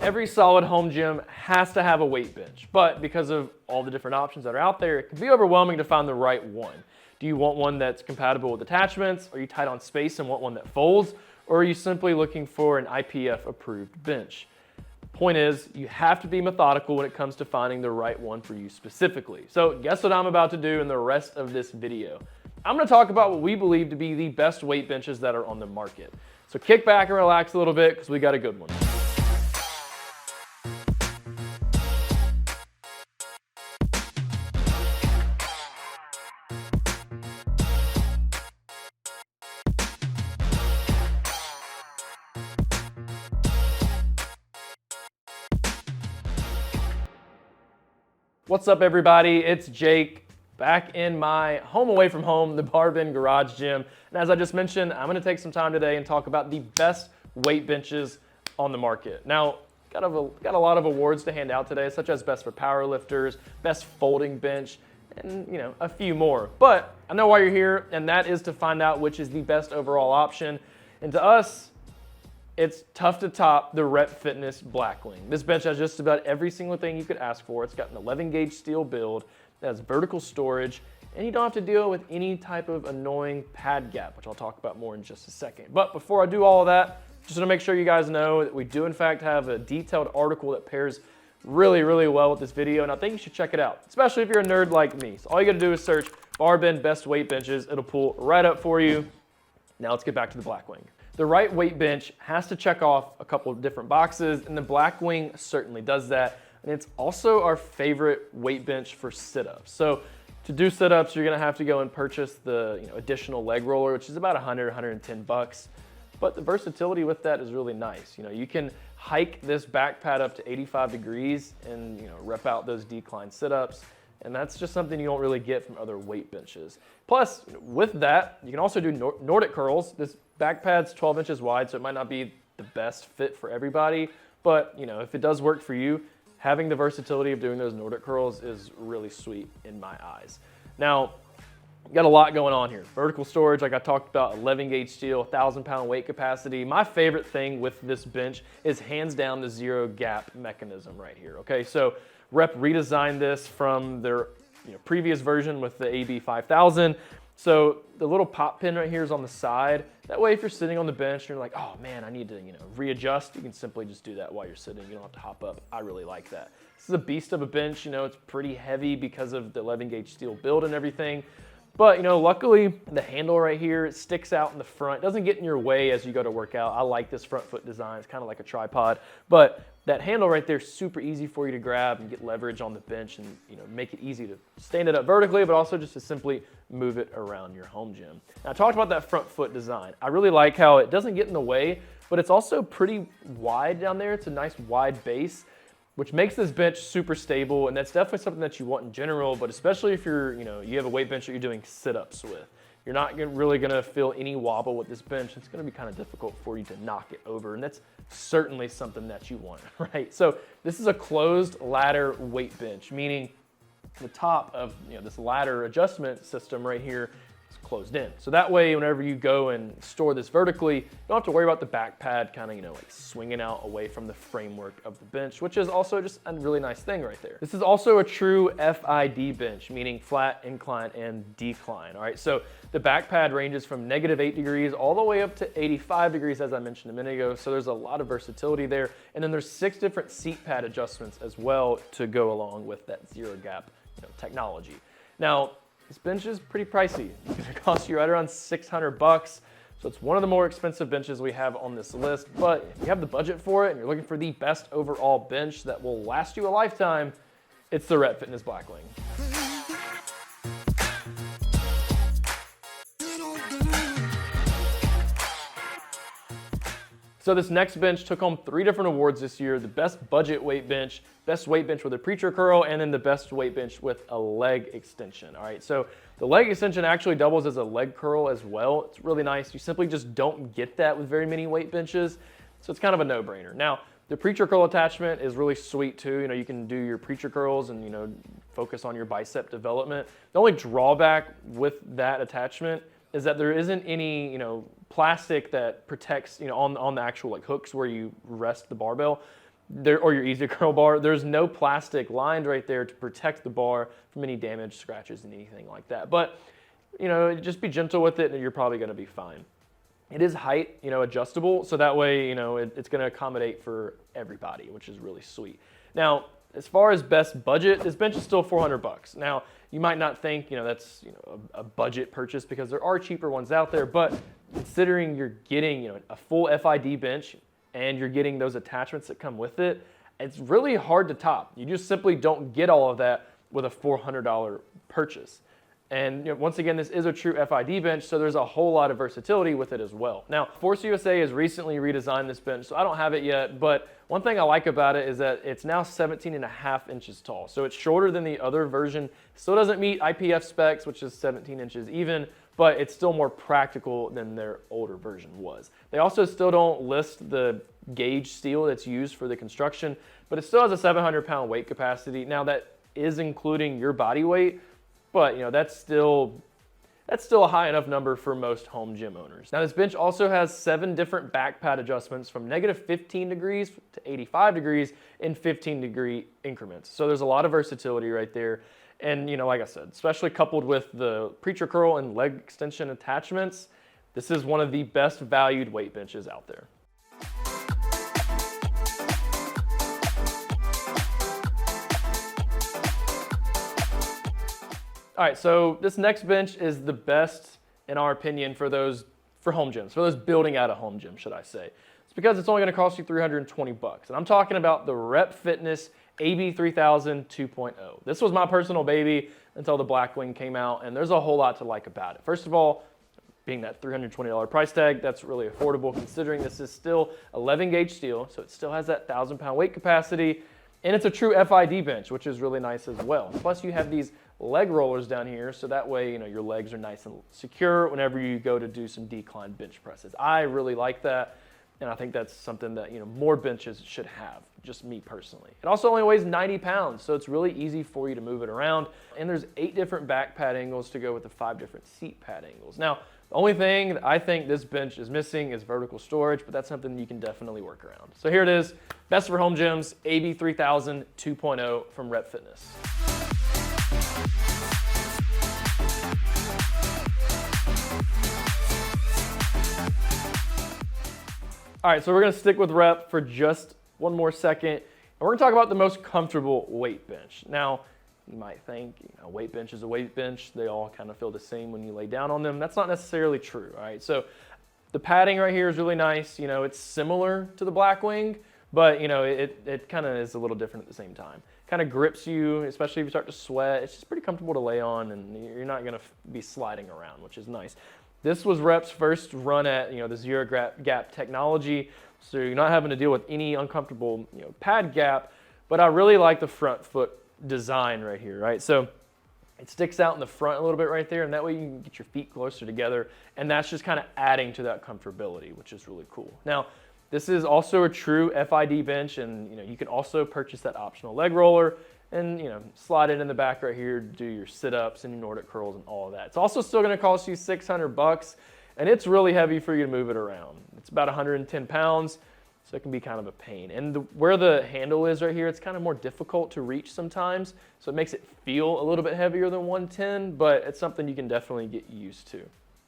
Every solid home gym has to have a weight bench, but because of all the different options that are out there, it can be overwhelming to find the right one. Do you want one that's compatible with attachments? Are you tight on space and want one that folds? Or are you simply looking for an IPF approved bench? Point is, you have to be methodical when it comes to finding the right one for you specifically. So guess what I'm about to do in the rest of this video? I'm gonna talk about what we believe to be the best weight benches that are on the market. So kick back and relax a little bit because we got a good one. What's up everybody, it's Jake, back in my home away from home, the BarBend garage gym. And as I just mentioned, I'm gonna take some time today and talk about the best weight benches on the market. Now, got a lot of awards to hand out today, such as best for powerlifters, best folding bench, and a few more. But I know why you're here, and that is to find out which is the best overall option. And to us, it's tough to top the Fitness BlackWing. This bench has just about every single thing you could ask for. It's got an 11 gauge steel build, it has vertical storage, and you don't have to deal with any type of annoying pad gap, which I'll talk about more in just a second. But before I do all of that, just want to make sure you guys know that we do in fact have a detailed article that pairs really well with this video, and I think you should check it out, especially if you're a nerd like me. So all you gotta do is search BarBend best weight benches. It'll pull right up for you. Now let's get back to the BlackWing. The right weight bench has to check off a couple of different boxes, and the BlackWing certainly does that. And it's also our favorite weight bench for sit-ups. So to do sit-ups, you're gonna have to go and purchase the additional leg roller, which is about 100, 110 bucks. But the versatility with that is really nice. You can hike this back pad up to 85 degrees and rep out those decline sit-ups. And that's just something you don't really get from other weight benches. Plus, with that, you can also do Nordic curls. This back pad's 12 inches wide, so it might not be the best fit for everybody. But if it does work for you, having the versatility of doing those Nordic curls is really sweet in my eyes. Now, you got a lot going on here. Vertical storage, like I talked about, 11 gauge steel, 1,000-pound weight capacity. My favorite thing with this bench is hands down the zero gap mechanism right here. Okay, so Rep redesigned this from their previous version with the AB 5000. So the little pop pin right here is on the side. That way if you're sitting on the bench and you're like, oh man, I need to readjust, you can simply just do that while you're sitting. You don't have to hop up. I really like that. This is a beast of a bench. It's pretty heavy because of the 11 gauge steel build and everything. But luckily the handle right here, it sticks out in the front. It doesn't get in your way as you go to work out. I like this front foot design. It's kind of like a tripod, but that handle right there is super easy for you to grab and get leverage on the bench and make it easy to stand it up vertically, but also just to simply move it around your home gym. Now, I talked about that front foot design. I really like how it doesn't get in the way, but it's also pretty wide down there. It's a nice wide base, which makes this bench super stable, and that's definitely something that you want in general, but especially if you have a weight bench that you're doing sit-ups with. You're not really gonna feel any wobble with this bench. It's gonna be kind of difficult for you to knock it over, and that's certainly something that you want, right? So this is a closed ladder weight bench, meaning the top of this ladder adjustment system right here is closed in. So that way, whenever you go and store this vertically, you don't have to worry about the back pad kind of like swinging out away from the framework of the bench, which is also just a really nice thing right there. This is also a true FID bench, meaning flat, incline, and decline. All right, so the back pad ranges from -8 degrees all the way up to 85 degrees, as I mentioned a minute ago. So there's a lot of versatility there. And then there's 6 different seat pad adjustments as well to go along with that zero gap technology. Now, this bench is pretty pricey. It's gonna cost you right around 600 bucks. So it's one of the more expensive benches we have on this list, but if you have the budget for it and you're looking for the best overall bench that will last you a lifetime, it's the Fitness BlackWing. So this next bench took home 3 different awards this year: the best budget weight bench, best weight bench with a preacher curl, and then the best weight bench with a leg extension. All right, so the leg extension actually doubles as a leg curl as well. It's really nice. You simply just don't get that with very many weight benches, so it's kind of a no-brainer. Now, the preacher curl attachment is really sweet too. You can do your preacher curls and focus on your bicep development. The only drawback with that attachment is that there isn't any plastic that protects on the actual hooks where you rest the barbell. or your easy curl bar, there's no plastic lined right there to protect the bar from any damage, scratches, and anything like that. But, just be gentle with it and you're probably gonna be fine. It is height, adjustable, so that way, it's gonna accommodate for everybody, which is really sweet. Now, as far as best budget, this bench is still $400. Now, you might not think, that's a budget purchase because there are cheaper ones out there, but considering you're getting, a full FID bench and you're getting those attachments that come with it, it's really hard to top. You just simply don't get all of that with a $400 purchase. And once again, this is a true FID bench, so there's a whole lot of versatility with it as well. Now, Force USA has recently redesigned this bench, so I don't have it yet, but one thing I like about it is that it's now 17.5 inches tall. So it's shorter than the other version. Still doesn't meet IPF specs, which is 17 inches even, but it's still more practical than their older version was. They also still don't list the gauge steel that's used for the construction, but it still has a 700-pound weight capacity. Now, that is including your body weight, but that's still a high enough number for most home gym owners. Now, this bench also has 7 different back pad adjustments from -15 degrees to 85 degrees in 15-degree increments. So there's a lot of versatility right there. And like I said, especially coupled with the preacher curl and leg extension attachments, this is one of the best valued weight benches out there. All right, so this next bench is the best, in our opinion, for home gyms, for those building out a home gym, should I say. It's because it's only gonna cost you $320. And I'm talking about the Rep Fitness AB3000 2.0. This was my personal baby until the BlackWing came out, and there's a whole lot to like about it. First of all, being that $320 price tag, that's really affordable considering this is still 11 gauge steel, so it still has that 1,000-pound weight capacity, and it's a true FID bench, which is really nice as well. Plus you have these leg rollers down here, so that way your legs are nice and secure whenever you go to do some decline bench presses. I really like that, and I think that's something that more benches should have, just me personally. It also only weighs 90 pounds, so it's really easy for you to move it around, and there's 8 different back pad angles to go with the 5 different seat pad angles. Now, the only thing that I think this bench is missing is vertical storage, but that's something you can definitely work around. So here it is, best for home gyms, AB3000 2.0 from Rep Fitness. All right, so we're gonna stick with Rep for just one more second, and we're gonna talk about the most comfortable weight bench. Now, you might think, a weight bench is a weight bench. They all kind of feel the same when you lay down on them. That's not necessarily true, all right? So the padding right here is really nice. It's similar to the BlackWing, but it kind of is a little different at the same time. Kind of grips you, especially if you start to sweat. It's just pretty comfortable to lay on, and you're not gonna be sliding around, which is nice. This was Rep's first run at the zero gap technology, so you're not having to deal with any uncomfortable pad gap. But I really like the front foot design right here, right? So it sticks out in the front a little bit right there, and that way you can get your feet closer together, and that's just kind of adding to that comfortability, which is really cool. Now, this is also a true FID bench, and you can also purchase that optional leg roller and slide it in the back right here to do your sit-ups and your Nordic curls and all of that. It's also still going to cost you $600, and it's really heavy for you to move it around. It's about 110 pounds, so it can be kind of a pain. And where the handle is right here, it's kind of more difficult to reach sometimes, so it makes it feel a little bit heavier than 110, but it's something you can definitely get used to.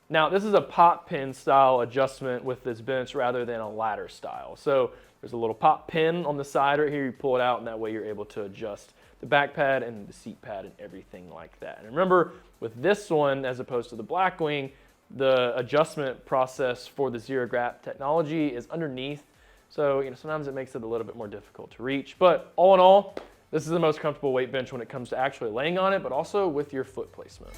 Now, this is a pop pin style adjustment with this bench rather than a ladder style. So there's a little pop pin on the side right here. You pull it out, and that way you're able to adjust the back pad and the seat pad and everything like that. And remember, with this one, as opposed to the BlackWing, the adjustment process for the zero gap technology is underneath. So sometimes it makes it a little bit more difficult to reach. But all in all, this is the most comfortable weight bench when it comes to actually laying on it, but also with your foot placement.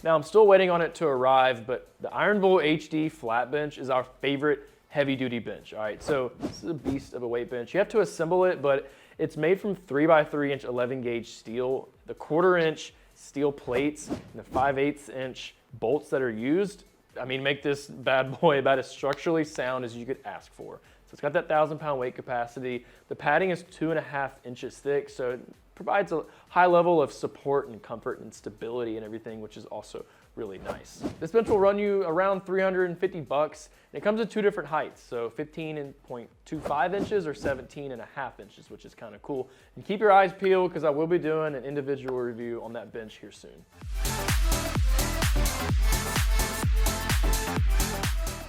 Now, I'm still waiting on it to arrive, but the Ironbull HD flat bench is our favorite heavy-duty bench. All right, so this is a beast of a weight bench. You have to assemble it, but it's made from 3x3 inch 11 gauge steel. The 1/4 inch steel plates and the 5/8 inch bolts that are used, make this bad boy about as structurally sound as you could ask for. So it's got that 1,000-pound weight capacity. The padding is 2.5 inches thick, so it provides a high level of support and comfort and stability and everything, which is also really nice. This bench will run you around $350, and it comes in 2 different heights, so 15.25 inches or 17.5 inches, which is kind of cool. And keep your eyes peeled because I will be doing an individual review on that bench here soon.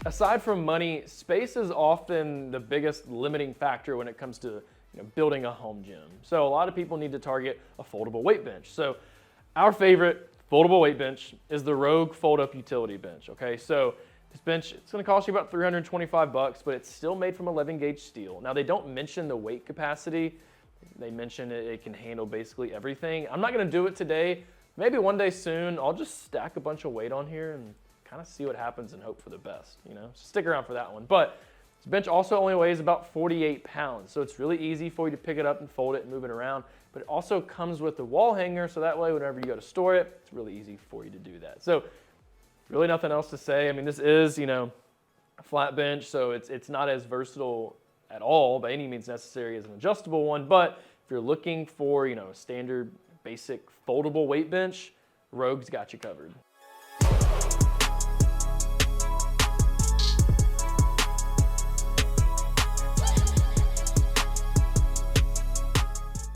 Aside from money, space is often the biggest limiting factor when it comes to building a home gym. So a lot of people need to target a foldable weight bench. So our favorite foldable weight bench is the Rogue fold-up utility bench. Okay, so this bench, it's going to cost you about $325, but it's still made from 11 gauge steel. Now they don't mention the weight capacity. They mention it can handle basically everything. I'm not going to do it today. Maybe one day soon, I'll just stack a bunch of weight on here and kind of see what happens and hope for the best. So stick around for that one. But this bench also only weighs about 48 pounds, so it's really easy for you to pick it up and fold it and move it around. But it also comes with the wall hanger, so that way whenever you go to store it, it's really easy for you to do that. So really nothing else to say. I mean, this is, a flat bench, so it's not as versatile at all by any means necessary as an adjustable one. But if you're looking for, a standard basic foldable weight bench, Rogue's got you covered.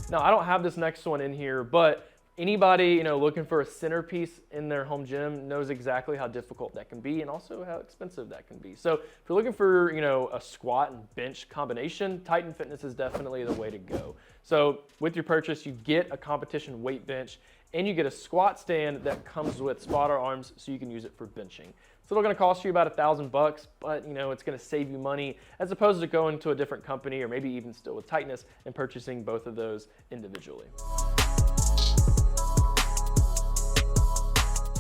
Now, I don't have this next one in here, but anybody, looking for a centerpiece in their home gym knows exactly how difficult that can be and also how expensive that can be. So if you're looking for, a squat and bench combination, Titan Fitness is definitely the way to go. So with your purchase, you get a competition weight bench and you get a squat stand that comes with spotter arms so you can use it for benching. It's still going to cost you about $1,000, but it's going to save you money as opposed to going to a different company or maybe even still with Tightness and purchasing both of those individually.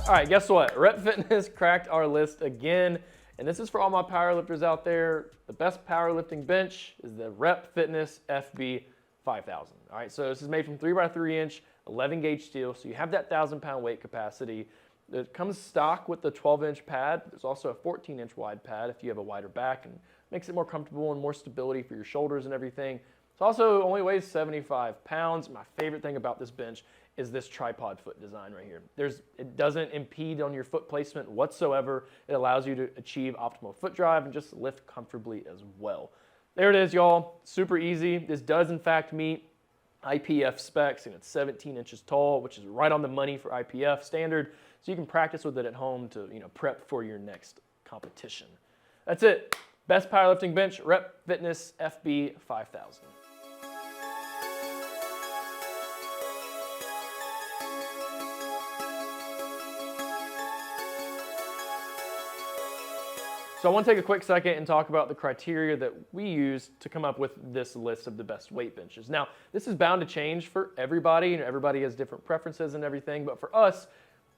All right, guess what? Rep Fitness cracked our list again, and this is for all my powerlifters out there. The best powerlifting bench is the Rep Fitness FB 5000. All right, so this is made from 3x3 inch, 11 gauge steel, so you have that 1,000-pound weight capacity. It comes stock with the 12-inch pad. There's also a 14-inch wide pad if you have a wider back, and makes it more comfortable and more stability for your shoulders and everything. It also only weighs 75 pounds. My favorite thing about this bench is this tripod foot design right here. It doesn't impede on your foot placement whatsoever. It allows you to achieve optimal foot drive and just lift comfortably as well. There it is, y'all. Super easy. This does in fact meet IPF specs, and it's 17 inches tall, which is right on the money for IPF standard. So you can practice with it at home to prep for your next competition. That's it. Best powerlifting bench, Rep Fitness FB 5000. So I want to take a quick second and talk about the criteria that we use to come up with this list of the best weight benches. Now, this is bound to change for everybody, and everybody has different preferences and everything, but for us,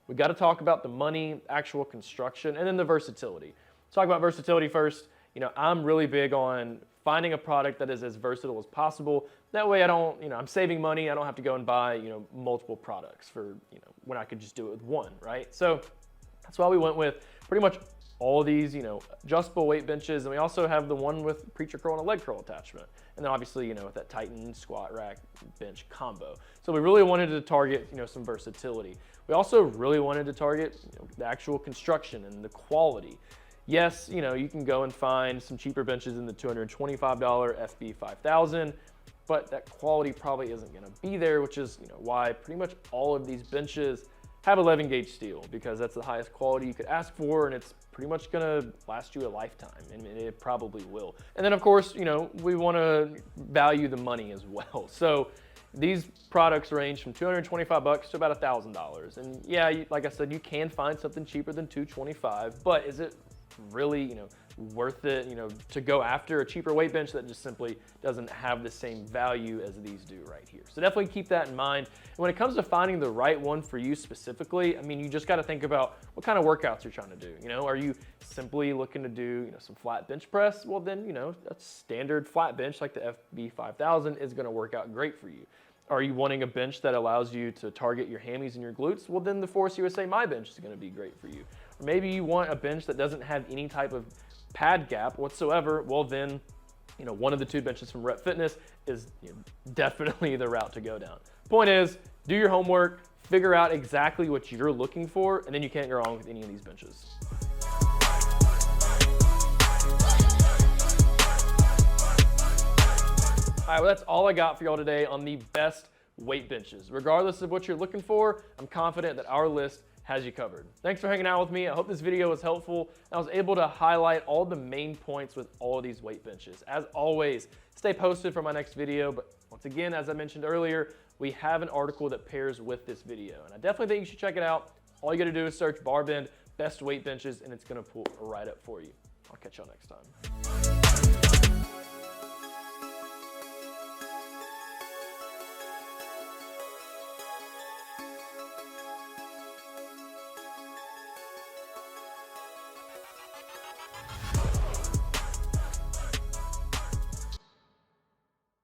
we got to talk about the money, actual construction, and then the versatility. Let's talk about versatility first. I'm really big on finding a product that is as versatile as possible. That way I don't, I'm saving money. I don't have to go and buy, multiple products for, when I could just do it with one, right? So that's why we went with pretty much all these, adjustable weight benches. And we also have the one with preacher curl and a leg curl attachment. And then obviously, with that Titan squat rack bench combo. So we really wanted to target, some versatility. We also really wanted to target the actual construction and the quality. Yes, you can go and find some cheaper benches in the $225 FB 5000, but that quality probably isn't gonna be there, which is why pretty much all of these benches have 11 gauge steel, because that's the highest quality you could ask for, and it's pretty much gonna last you a lifetime, and it probably will. And then of course, we wanna value the money as well. So these products range from $225 to about $1,000. And yeah, like I said, you can find something cheaper than $225, but is it really, worth it, to go after a cheaper weight bench that just simply doesn't have the same value as these do right here? So definitely keep that in mind. And when it comes to finding the right one for you specifically, you just got to think about what kind of workouts you're trying to do. Are you simply looking to do, some flat bench press? Well, then, a standard flat bench like the FB 5000 is going to work out great for you. Are you wanting a bench that allows you to target your hammies and your glutes? Well, then the Force USA MyBench is going to be great for you. Or maybe you want a bench that doesn't have any type of pad gap whatsoever. Well, then, one of the two benches from Rep Fitness is definitely the route to go down. Point is, do your homework, figure out exactly what you're looking for, and then you can't go wrong with any of these benches. All right, well, that's all I got for y'all today on the best weight benches. Regardless of what you're looking for, I'm confident that our list has you covered. Thanks for hanging out with me. I hope this video was helpful. I was able to highlight all the main points with all of these weight benches. As always, stay posted for my next video. But once again, as I mentioned earlier, we have an article that pairs with this video. And I definitely think you should check it out. All you gotta do is search BarBend best weight benches and it's gonna pull right up for you. I'll catch y'all next time.